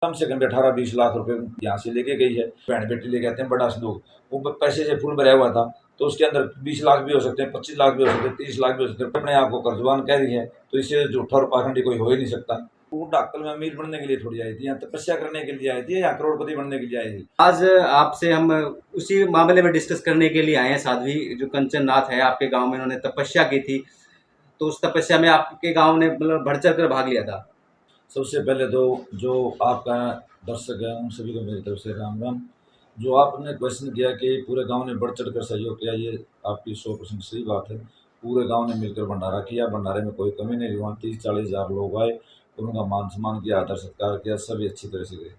कम से कम 18-20 लाख रुपए यहाँ से लेके गई है। बहन बेटी लेके आते हैं बड़ा लोग, वो पैसे से फुल भरा हुआ था, तो उसके अंदर 20 लाख भी हो सकते हैं, 25 लाख भी हो सकते हैं, 30 लाख भी हो सकते हैं। अपने आप को कर्जवान कह रही है, तो इससे झूठा और पाखंडी कोई हो ही नहीं सकता। वो डाक्कल में अमीर बनने के लिए थोड़ी आई थी, यहाँ तपस्या करने के लिए आई थी, या करोड़पति बनने के लिए आई थी। आज आपसे हम उसी मामले में डिस्कस करने के लिए आए हैं। साध्वी जो कंचन नाथ है, आपके गांव में उन्होंने तपस्या की थी, तो उस तपस्या में आपके गांव ने मतलब बढ़ चढ़ कर भाग लिया था। सबसे पहले तो जो आपका दर्शक है उन सभी को मेरी तरफ से राम राम। जो आपने क्वेश्चन किया कि पूरे गांव ने बढ़ चढ़ कर सहयोग किया, ये आपकी 100% सही बात है। पूरे गांव ने मिलकर भंडारा किया, भंडारे में कोई कमी नहीं हुआ। 30-40 हज़ार लोग आए, उनका मान सम्मान किया, आदर सत्कार किया, सभी अच्छी तरह से गए।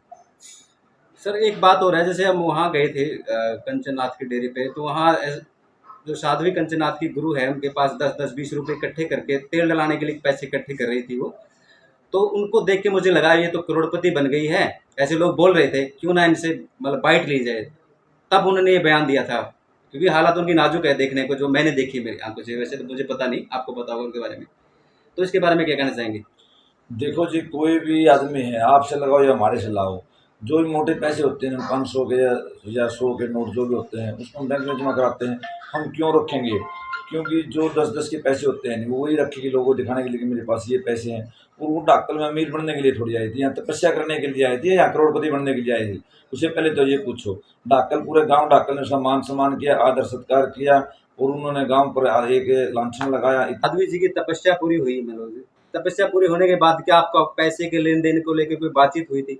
सर एक बात हो रहा है, जैसे हम वहाँ गए थे कंचन नाथ की डेयरी पे, तो वहाँ जो साध्वी कंचन नाथ की गुरु है, उनके पास 10-10, 20 रुपए इकट्ठे करके तेल डलाने के लिए पैसे इकट्ठे कर रही थी वो। तो उनको देख के मुझे लगा ये तो करोड़पति बन गई है, ऐसे लोग बोल रहे थे, क्यों ना इनसे मतलब बाइट ली जाए। तब उन्होंने ये बयान दिया था, क्योंकि हालात उनकी नाजुक है देखने को, जो मैंने देखी मेरी आंखों से। वैसे तो मुझे पता नहीं, आपको पता होगा उनके बारे में, तो इसके बारे में क्या कहना चाहेंगे? देखो जी, कोई भी आदमी है, आपसे लगाओ या हमारे से लाओ, जो भी मोटे पैसे होते हैं 500 के या 100 के नोट जो भी होते हैं, उसको हम बैंक में जमा कराते हैं। हम क्यों रखेंगे? क्योंकि जो 10-10 के पैसे होते हैं वो वही रखेगी लोगों को दिखाने के लिए कि मेरे पास ये पैसे हैं। और वो डाक्कल में अमीर बनने के लिए थोड़ी आई थी, यहाँ तपस्या करने के लिए आई थी, या करोड़पति बनने के लिए आई थी। उससे पहले तो ये पूछो। डाक्कल, पूरे गाँव डाक्कल ने उसका मान सम्मान किया, आदर सत्कार किया, और उन्होंने गाँव पर एक लांछन लगाया। साध्वी जी की तपस्या पूरी हुई, मतलब तपस्या पूरी होने के बाद क्या आपका पैसे के लेन देन को लेकर कोई बातचीत हुई थी?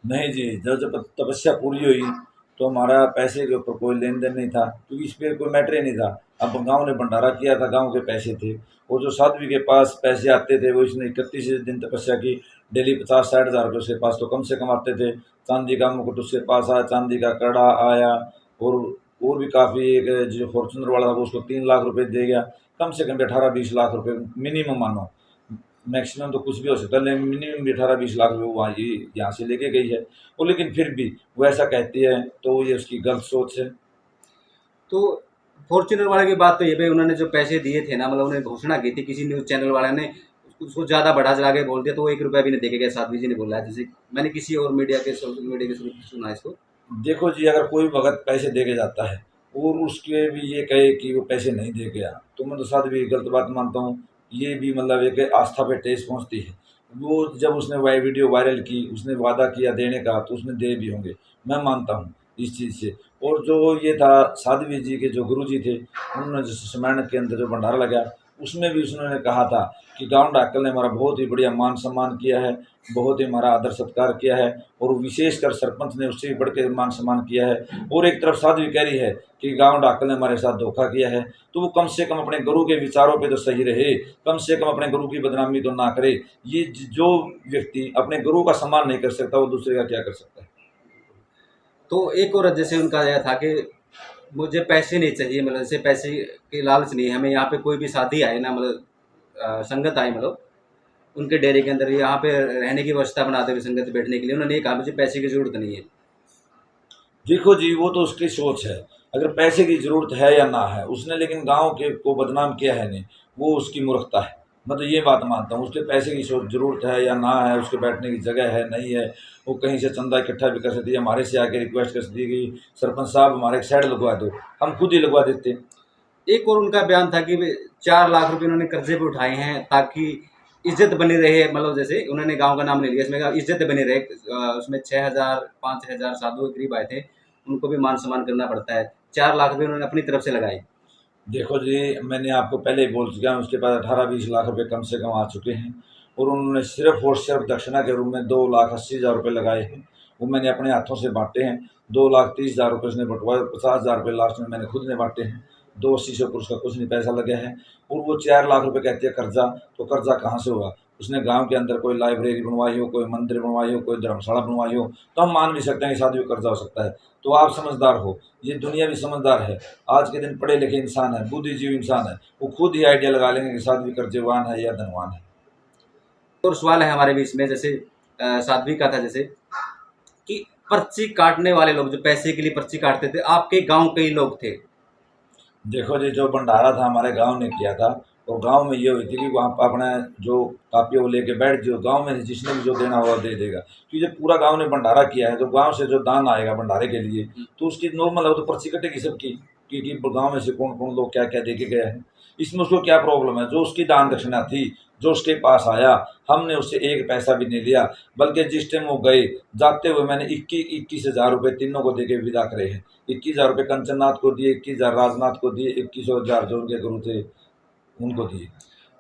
नहीं जी, जब जब तपस्या पूरी हुई तो हमारा पैसे के ऊपर कोई लेन देन नहीं था, क्योंकि इस पे कोई मैटर ही नहीं था। अब गांव ने भंडारा किया था, गांव के पैसे थे, और जो साध्वी के पास पैसे आते थे वो इसने 31 दिन तपस्या की। डेली 50-60 हज़ार रुपये उसके पास तो कम से कम आते थे। चांदी का मुकुट उसके पास आया, चांदी का कड़ा आया, और भी काफ़ी, एक जो फॉर्चूनर वाला था वो उसको 3 लाख रुपये दे गया। कम से कम 18-20 लाख रुपये मिनिमम मानो, मैक्सिमम तो कुछ भी हो सकता है, लेकिन मिनिमम 18-20 लाख रुपये वो वहाँ ये यहाँ से लेके गई है। वो लेकिन फिर भी वो ऐसा कहती है, तो ये उसकी गलत सोच है। तो फॉर्च्यूनर वाले की बात तो ये भाई, उन्होंने जो पैसे दिए थे ना, मतलब उन्होंने घोषणा की थी, किसी न्यूज़ चैनल वाले ने उसको ज़्यादा बढ़ा चढ़ा के बोल दिया, तो वो 1 रुपया भी नहीं देके गया। साध्वी जी ने बोला है, जैसे मैंने किसी और मीडिया के, सोशल मीडिया के थ्रू सुना है इसको। देखो जी, अगर कोई भगत पैसे दे के जाता है और उसके भी ये कहे कि वो पैसे नहीं दे गया, तो मैं तो साथ भी गलत बात मानता हूँ। ये भी मतलब एक आस्था पे ठेस पहुँचती है। वो जब उसने वीडियो वायरल की, उसने वादा किया देने का, तो उसने दे भी होंगे, मैं मानता हूँ इस चीज़ से। और जो ये था, साध्वी जी के जो गुरु जी थे, उन्होंने जो स्मरण के अंदर जो भंडारा लगाया, उसमें भी उन्होंने कहा था कि गाँव डाकल ने हमारा बहुत ही बढ़िया मान सम्मान किया है, बहुत ही हमारा आदर सत्कार किया है, और विशेषकर सरपंच ने उससे भी बढ़ के मान सम्मान किया है। और एक तरफ साध्वी कह रही है कि गांव डाकल ने हमारे साथ धोखा किया है, तो वो कम से कम अपने गुरु के विचारों पे तो सही रहे, कम से कम अपने गुरु की बदनामी तो ना करे। ये जो व्यक्ति अपने गुरु का सम्मान नहीं कर सकता, वो दूसरे का क्या कर सकता है? तो एक और जैसे उनका यह था कि मुझे पैसे नहीं चाहिए, मतलब जैसे पैसे की लालच नहीं है हमें। यहाँ पे कोई भी शादी आए ना, मतलब संगत आए, मतलब उनके डेरे के अंदर यहाँ पे रहने की व्यवस्था बनाते हुए संगत बैठने के लिए, उन्होंने ये कहा मुझे पैसे की ज़रूरत नहीं है। देखो जी, वो तो उसकी सोच है। अगर पैसे की ज़रूरत है या ना है, उसने लेकिन गाँव के को बदनाम किया है नहीं, वो उसकी मूर्खता है। मैं तो ये बात मानता हूँ, उसके पैसे की ज़रूरत है या ना है, उसके बैठने की जगह है नहीं है, वो कहीं से चंदा इकट्ठा भी कर सकती है, हमारे से आके रिक्वेस्ट कर सकती है कि सरपंच साहब हमारे एक साइड लगवा दो, हम खुद ही लगवा देते। एक और उनका बयान था कि 4 लाख रुपए उन्होंने कर्जे पे उठाए हैं ताकि इज्जत बनी रहे, मतलब जैसे उन्होंने गांव का नाम ले लिया, इसमें कहा इज्जत बनी रहे। उसमें 6,000 5,000 साधु के करीब आए थे, उनको भी मान सम्मान करना पड़ता है। 4 लाख रुपए उन्होंने अपनी तरफ से लगाए। देखो जी, मैंने आपको पहले ही बोल चुका हूँ, उसके पास 18-20 लाख रुपए कम से कम आ चुके हैं, और उन्होंने सिर्फ और सिर्फ दक्षिणा के रूप में 2,80,000 रुपये लगाए हैं। वो मैंने अपने हाथों से बांटे हैं। 2,30,000 रुपये उसने बंटवाए, 50,000 रुपये लास्ट में मैंने खुद ने बांटे हैं। 280 से ऊपर उसका कुछ नहीं पैसा लगा है। और वो 4 लाख रुपये कहती है कर्जा, तो कर्जा कहाँ से होगा? उसने गांव के अंदर कोई लाइब्रेरी बनवाई हो, कोई मंदिर बनवाई हो, कोई धर्मशाला बनवाई हो, तो हम मान भी सकते हैं कि शादी में कर्जा हो सकता है। तो आप समझदार हो, ये दुनिया भी समझदार है। आज के दिन पढ़े लिखे इंसान है, बुद्धिजीवी इंसान है, वो खुद ही आइडिया लगा लेंगे कि साध्वी कर्जवान है या धनवान है। और सवाल है हमारे बीच में, जैसे साध्वी का था, जैसे कि पर्ची काटने वाले लोग जो पैसे के लिए पर्ची काटते थे, आपके गांव के ही लोग थे। देखो जी, जो भंडारा था हमारे गांव ने किया था, और गांव में ये हुई थी कि वहाँ पर अपना जो कापी वो लेके बैठ जो गांव में जिसने भी जो देना होगा दे देगा, क्योंकि जब पूरा गांव ने भंडारा किया है तो गांव से जो दान आएगा भंडारे के लिए तो उसकी नॉर्मल है, वो तो पर्ची कटेगी सबकी कि गांव में से कौन कौन लोग क्या क्या दे के गए हैं। इसमें उसको क्या प्रॉब्लम है, जो उसकी दान दक्षिणा थी जो उसके पास आया हमने उससे एक पैसा भी नहीं लिया, बल्कि जिस टाइम वो गए जाते हुए मैंने 21,000 रुपये तीनों को दे के विदा करे हैं। 21,000 रुपये कंचननाथ को दिए, 21,000 राजनाथ को दिए, 21,000 जो उनके गुरु थे उनको दिए।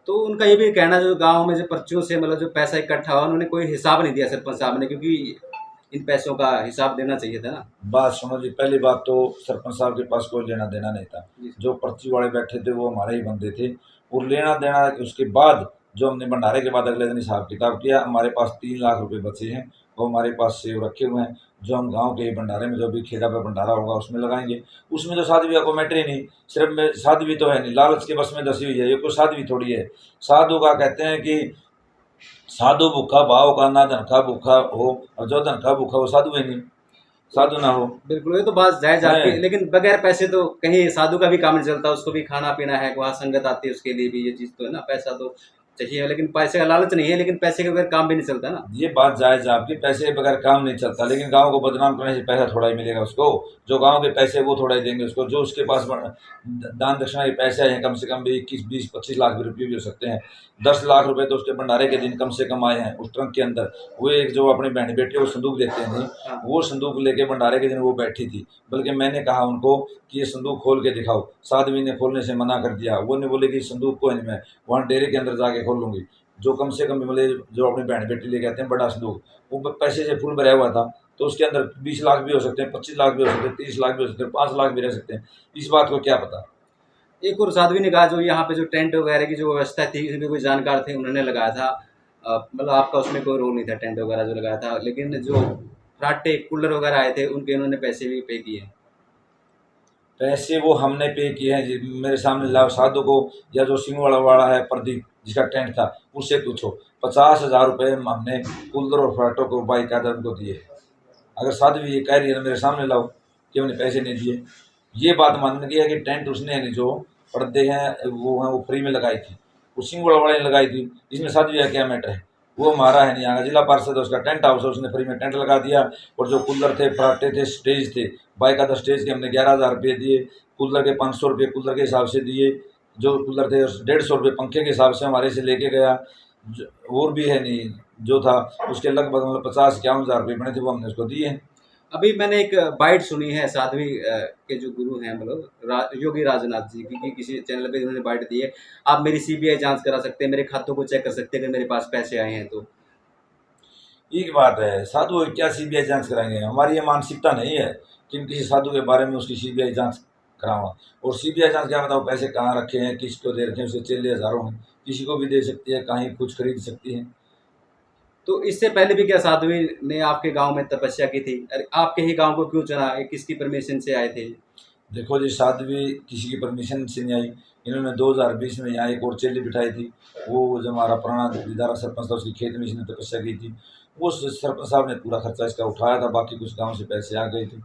तो उनका ये भी कहना जो गाँव में जो पर्चियों से मतलब जो पैसा इकट्ठा हुआ उन्होंने कोई हिसाब नहीं दिया सरपंच साहब ने, क्योंकि इन पैसों का हिसाब देना चाहिए था ना। बात सुनो जी, पहली बात तो सरपंच साहब के पास कोई लेना देना नहीं था। जी। जो पर्ची वाले बैठे थे वो हमारे ही बंदे थे, और लेना देना उसके बाद जो हमने भंडारे के बाद अगले दिन हिसाब किताब किया, हमारे पास 3 लाख रुपए बचे हैं, वो हमारे पास सेव रखे हुए हैं, जो हम गांव के भंडारे में जो भी खेड़ा पे भंडारा होगा उसमें लगाएंगे। उसमें तो साध्वी का कोई मैटर ही नहीं, सिर्फ में साध्वी तो है नहीं, लालच के बस में दसी हुई है, ये कोई साध्वी थोड़ी है। साधु का कहते हैं कि साधु भूखा भाव का ना धन का भूखा हो, और जो धन का भूखा वो साधु है नहीं, साधु ना हो बिल्कुल, ये तो बात जायज़ आपकी, है। लेकिन बगैर पैसे तो कहीं साधु का भी काम नहीं चलता, उसको भी खाना-पीना है, वहाँ संगत आती है उसके लिए भी ये चीज़ तो है ना, पैसा तो चाहिए, लेकिन पैसे का लालच नहीं है, लेकिन पैसे के बगैर काम भी नहीं चलता ना। ये बात जायज़ है आपकी, पैसे के बगैर काम नहीं चलता, लेकिन गाँव को बदनाम करने से पैसा थोड़ा ही मिलेगा उसको। जो गाँव के पैसे वो थोड़ा ही देंगे उसको, जो उसके पास दान दक्षिणा के पैसे हैं कम से कम भी 21, 20, 25 लाख भी रुपये भी हो सकते हैं। 10 लाख रुपए तो उसके भंडारे के दिन कम से कम आए हैं उस ट्रंक के अंदर। वो एक जो अपनी बहन बेटी वो संदूक देते हैं नहीं, हाँ। वो संदूक लेके भंडारे के दिन वो बैठी थी, बल्कि मैंने कहा उनको कि ये संदूक खोल के दिखाओ, साध्वी ने खोलने से मना कर दिया। वो ने बोले कि संदूक को नहीं, मैं वहाँ डेरे के अंदर जाके खोल लूँगी। जो कम से कम मतलब जो अपनी बहन बेटी लेके आते हैं बड़ा संदूक, वो पैसे से फुल भरा हुआ था, तो उसके अंदर 20 लाख भी हो सकते हैं, 25 लाख भी हो सकते हैं, 30 लाख भी हो सकते हैं, 5 लाख भी रह सकते हैं। इस बात को क्या पता। एक और साध्वी ने कहा जो यहाँ पे जो टेंट वगैरह की जो व्यवस्था थी, इसमें कोई जानकार थे उन्होंने लगाया था, मतलब आपका उसमें कोई रोल नहीं था, टेंट वगैरह जो लगाया था, लेकिन जो फर्राटे कूलर वगैरह आए थे उनके उन्होंने पैसे भी पे किए। पैसे वो हमने पे किए हैं जी, मेरे सामने लाओ साधु को, या जो सिंह वाला वाला है प्रदीप जिसका टेंट था उससे पूछो, 50,000 रुपये हमने कूलर और फ्राटो को बाकायदा उनको दिए। अगर साधु ये कह रही है तो मेरे सामने लाओ कि हमने पैसे नहीं दिए। ये बात मानने की है कि टेंट उसने यानी जो पर्दे हैं वो फ्री में लगाई थी, वो सिंह वाले ने लगाई थी, इसमें साधु का क्या मैटर है। वो हमारा है नहीं, यहाँ जिला पार्षद है उसका टेंट हाउस है, उसने फ्री में टेंट लगा दिया। और जो कूलर थे फराटे थे स्टेज थे, बाकायदा स्टेज के हमने 11,000 रुपये दिए, कूलर के 500 रुपये कूलर के हिसाब से दिए, जो कूलर थे 150 रुपये पंखे के हिसाब से हमारे से लेके गया। और भी है नहीं जो था उसके लगभग मतलब 50-51 हज़ार रुपये बने थे, वो हमने उसको दिए हैं। अभी मैंने एक बाइट सुनी है साध्वी के जो गुरु हैं मतलब योगी राजनाथ जी की, कि किसी चैनल पे उन्होंने बाइट दी है, आप मेरी सीबीआई जांच करा सकते हैं, मेरे खातों को चेक कर सकते हैं अगर मेरे पास पैसे आए हैं तो। एक बात है, साधु क्या सीबीआई जांच कराएंगे, हमारी ये मानसिकता नहीं है कि हम किसी साधु के बारे में उसकी सीबीआई जांच करावा। और सीबीआई जांच क्या बताओ, पैसे कहाँ रखे हैं, किसको दे रखे हैं, उसके चेले हज़ारों हैं, किसी को भी दे सकती है, कहीं कुछ खरीद सकती है। तो इससे पहले भी क्या साध्वी ने आपके गांव में तपस्या की थी? अरे आपके ही गांव को क्यों चुना? ये किसकी परमिशन से आए थे? देखो जी, साध्वी किसी की परमिशन से नहीं आई, इन्होंने 2020 में यहाँ एक और चेली बिठाई थी, वो जो हमारा पुराना विधारा सरपंच था उसकी खेत में इसने तपस्या की थी, वो सरपंच साहब ने पूरा खर्चा इसका उठाया था, बाकी कुछ गाँव से पैसे आ गए थे।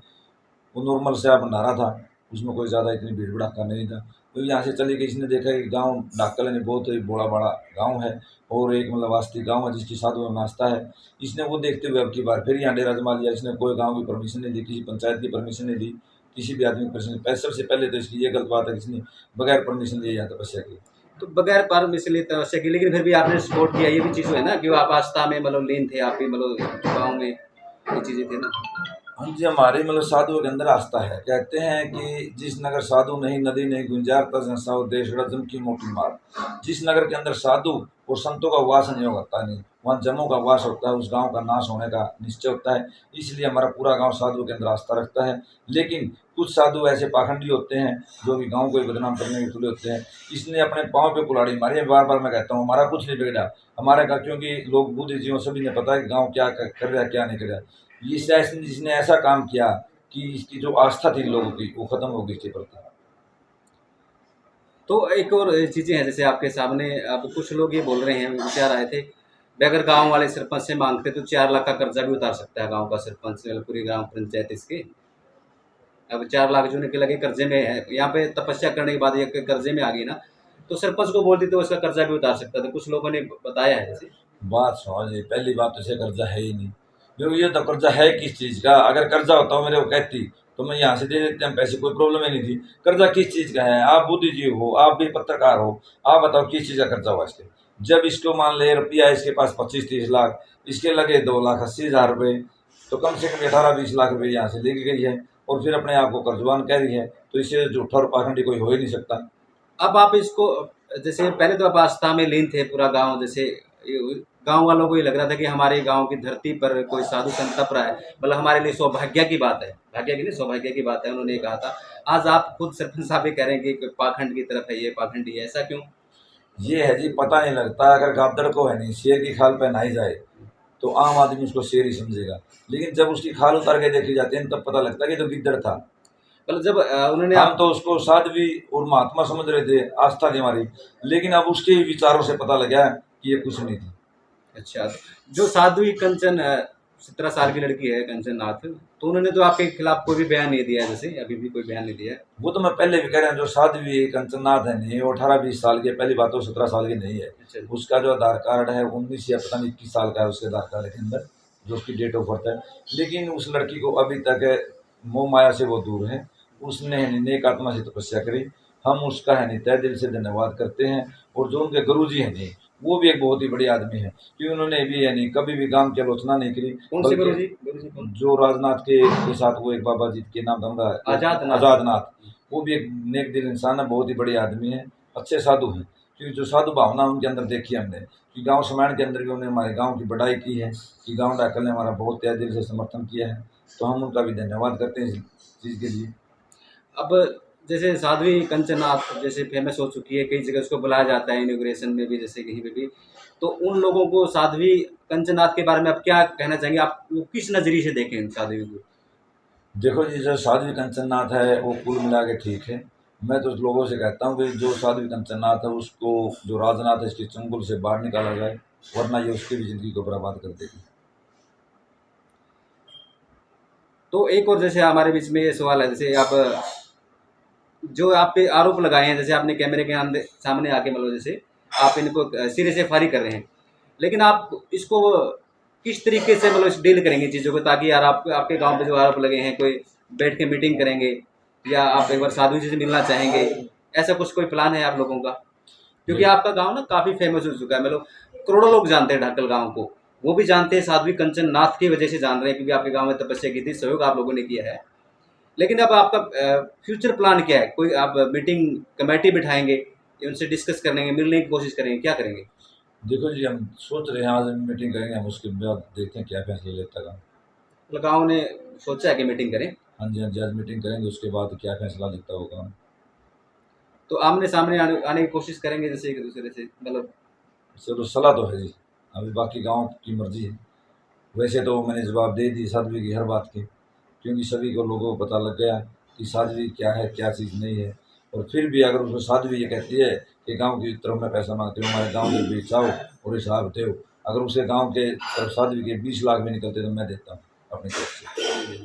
वो नॉर्मल सा भंडारा था, उसमें कोई ज़्यादा इतनी भीड़ भड़ाका नहीं था। तो यहाँ से चली गई, इसने देखा कि गाँव डाकल यानी बहुत ही बड़ा बड़ा गाँव है, और एक मतलब वास्तविक गाँव है जिसकी साधु में आस्था है। इसने वो देखते हुए अब की बार फिर यहाँ डेरा जमा लिया। इसने कोई गाँव की परमिशन नहीं दी, किसी पंचायत की परमिशन नहीं दी, किसी भी आदमी की परमिशन नहीं। सबसे पहले तो इसकी ये गलत बात है कि इसने बगैर परमिशन लिए यहाँ तपस्या की। तो बगैर परमिशन लिए तपस्या की, लेकिन फिर भी आपने सपोर्ट किया, ये भी चीज़ है ना कि वो आप आस्था में मतलब लीन थे, आप भी मतलब गाँव में ये चीज़ें थी ना। हाँ जी, हमारी मतलब साधुओं के अंदर आस्था है। कहते हैं कि जिस नगर साधु नहीं नदी नहीं गुंजार तस हंसाओ देश रजम की मोटी मार। जिस नगर के अंदर साधु और संतों का वास नहीं होता नहीं, वहाँ जमों का वास होता है, उस गांव का नाश होने का निश्चय होता है। इसलिए हमारा पूरा गांव साधुओं के अंदर आस्था रखता है। लेकिन कुछ साधु ऐसे पाखंडी होते हैं जो कि गाँव को ही बदनाम करने के तुले होते हैं। इसने अपने पाँव पे कुल्हाड़ी मारी है। बार बार मैं कहता हूँ हमारा कुछ नहीं बिगड़ा, हमारे का, क्योंकि लोग बुद्धिजीवियों सभी ने पता है कि गाँव क्या कर रहा है क्या नहीं कर रहा है। जिसने ऐसा काम किया कि इसकी जो आस्था थी लोगों की वो खत्म हो गई इसके प्रति। तो एक और चीज़ें हैं जैसे आपके सामने, अब कुछ लोग ये बोल रहे हैं, विचार आए थे, भी अगर गाँव वाले सरपंच से मांगते तो 4 लाख का कर्जा भी उतार सकता है गाँव का सरपंच, मतलब पूरी ग्राम पंचायत इसके। अब 4 लाख जो उनके लगे कर्जे में है, यहाँ पे तपस्या करने के बाद ये कर्जे में आ गई ना, तो सरपंच को बोलती तो उसका कर्जा भी उतार सकता था, कुछ लोगों ने बताया है जैसे। बात समझिए, पहली बात तो इसे कर्जा है ही नहीं, क्योंकि ये तो कर्जा है किस चीज़ का? अगर कर्जा होता मेरे को कहती तो मैं यहाँ से दे देते हम पैसे, कोई प्रॉब्लम ही नहीं थी। कर्जा किस चीज़ का है? आप बुद्धिजीवी हो, आप भी पत्रकार हो, आप बताओ किस चीज़ का कर्जा हुआ इसके? जब इसको मान ले रुपया इसके पास 25-30 लाख, इसके लगे 2,80,000 रुपये, तो कम से कम 18-20 लाख रुपये यहाँ से लेके गई है और फिर अपने आप को कर्जवान कह रही है, तो इससे झूठा और पाखंडी कोई हो ही नहीं सकता। अब आप इसको, जैसे पहले तो आप आस्था में लीन थे पूरा गाँव, जैसे गाँव वालों को ये लग रहा था कि हमारे गाँव की धरती पर कोई साधु संत तप रहा है, मतलब हमारे लिए सौभाग्य की बात है, भाग्य की नहीं सौभाग्य की बात है, उन्होंने ये कहा था। आज आप खुद सरपंच साहब ये कह रहे हैं कि पाखंड की तरफ है, ये पाखंडी है, ऐसा क्यों? ये है जी, पता नहीं लगता। अगर गादड़ को है नहीं शेर की खाल पहनाई जाए तो आम आदमी उसको शेर ही समझेगा, लेकिन जब उसकी खाल उतार के देखी जाती है तब पता लगता है कि तो गिद्दड़ था। मतलब जब उन्होंने हम आप, तो उसको साध्वी और महात्मा समझ रहे थे, आस्था थी हमारी, लेकिन अब उसके विचारों से पता लगा कि ये कुछ नहीं थी। अच्छा, जो साध्वी कंचन 17 साल की लड़की है कंचन नाथ, तो उन्होंने तो आपके खिलाफ कोई भी बयान नहीं दिया है, जैसे अभी भी कोई बयान नहीं दिया है। वो तो मैं पहले भी कह रहा हूँ, जो साध्वी कंचननाथ है नहीं, वो 18-20 साल की है, पहली बात तो 17 साल की नहीं है। अच्छा, उसका जो आधार कार्ड है 19 या पता नहीं 21 साल का है उसके आधार कार्ड के अंदर, जो उसकी डेट ऑफ बर्थ है। लेकिन उस लड़की को अभी तक मोह माया से वो दूर है, उसने है नहीं नेक आत्मा से तपस्या करी। हम उसका है नहीं तहे दिल से धन्यवाद करते हैं। और जो उनके गुरुजी हैं नहीं, वो भी एक बहुत ही बड़ी आदमी है, क्योंकि उन्होंने भी है नहीं कभी भी गांव की आलोचना नहीं करी। कौन से बल्कि गुरु जी कौन? जो राजनाथ के साथ वो एक बाबा जी के नाम था आजाद नाथ। आजाद नाथ, वो भी एक नेक दिल इंसान है, बहुत ही बड़ी आदमी है, अच्छे साधु हैं। क्योंकि जो साधु भावना उनके अंदर देखी हमने, कि गांव समाज के अंदर भी उन्होंने हमारे गांव की बढ़ाई की है, कि गांव डाकल ने हमारा बहुत तहे दिल से समर्थन किया है, तो हम उनका भी धन्यवाद करते हैं इस चीज़ के लिए। अब जैसे साध्वी कंचननाथ जैसे फेमस हो चुकी है, कई जगह उसको बुलाया जाता है इनॉग्रेशन में भी, जैसे कहीं पे भी, तो उन लोगों को साध्वी कंचननाथ के बारे में आप क्या कहना चाहेंगे? आप वो किस नज़रिए से देखें इन साध्वी को? देखो जी, जो साध्वी कंचननाथ है वो कुल मिला के ठीक है। मैं तो लोगों से कहता हूँ कि जो साध्वी कंचननाथ है उसको, जो राजनाथ है इसके चंगुल से बाहर निकाला जाए, वरना ये उसकी भी ज़िंदगी को बर्बाद कर देगी। तो एक और जैसे हमारे बीच में ये सवाल है, जैसे आप जो आप पे आरोप लगाए हैं, जैसे आपने कैमरे के सामने आके मतलब जैसे आप इनको सिरे से फारी कर रहे हैं, लेकिन आप इसको किस तरीके से मतलब डील करेंगे चीज़ों को, ताकि यार आप आपके गांव पे जो आरोप लगे हैं, कोई बैठ के मीटिंग करेंगे या आप एक बार साधु जी से मिलना चाहेंगे, ऐसा कुछ कोई प्लान है आप लोगों का? क्योंकि आपका गांव ना काफ़ी फेमस हो चुका है, मतलब करोड़ों लोग जानते हैं ढाकल गांव को, वो भी जानते हैं साध्वी कंचन नाथ की वजह से जान रहे हैं, क्योंकि आपके गांव में तपस्या की थी, सहयोग आप लोगों ने किया है। लेकिन अब आपका फ्यूचर प्लान क्या है? कोई आप मीटिंग कमेटी बिठाएंगे, उनसे डिस्कस करेंगे, मिलने की कोशिश करेंगे, क्या करेंगे? देखो जी, हम सोच रहे हैं आज हम मीटिंग करेंगे, हम उसके बाद देखते हैं क्या फैसला लेता है। मतलब गाँव ने सोचा है कि मीटिंग करें, हाँ जी, हाँ जी, आज मीटिंग करेंगे, उसके बाद क्या फैसला लेता होगा। तो आमने सामने आने की कोशिश करेंगे, जैसे एक दूसरे से मतलब। चलो सलाह तो है जी, अभी बाकी गांव की मर्जी है। वैसे तो मैंने जवाब दे दी साध्वी की हर बात के, क्योंकि सभी को लोगों को पता लग गया कि साध्वी क्या है क्या चीज़ नहीं है। और फिर भी अगर उसको साध्वी ये कहती है कि गांव की तरफ मैं पैसा मांगती हूँ, हमारे गांव के बीच आओ और हिसाब दो, अगर उसे गांव के तरफ साध्वी के 20 लाख भी निकलते तो मैं देता हूँ अपनी तरफ से।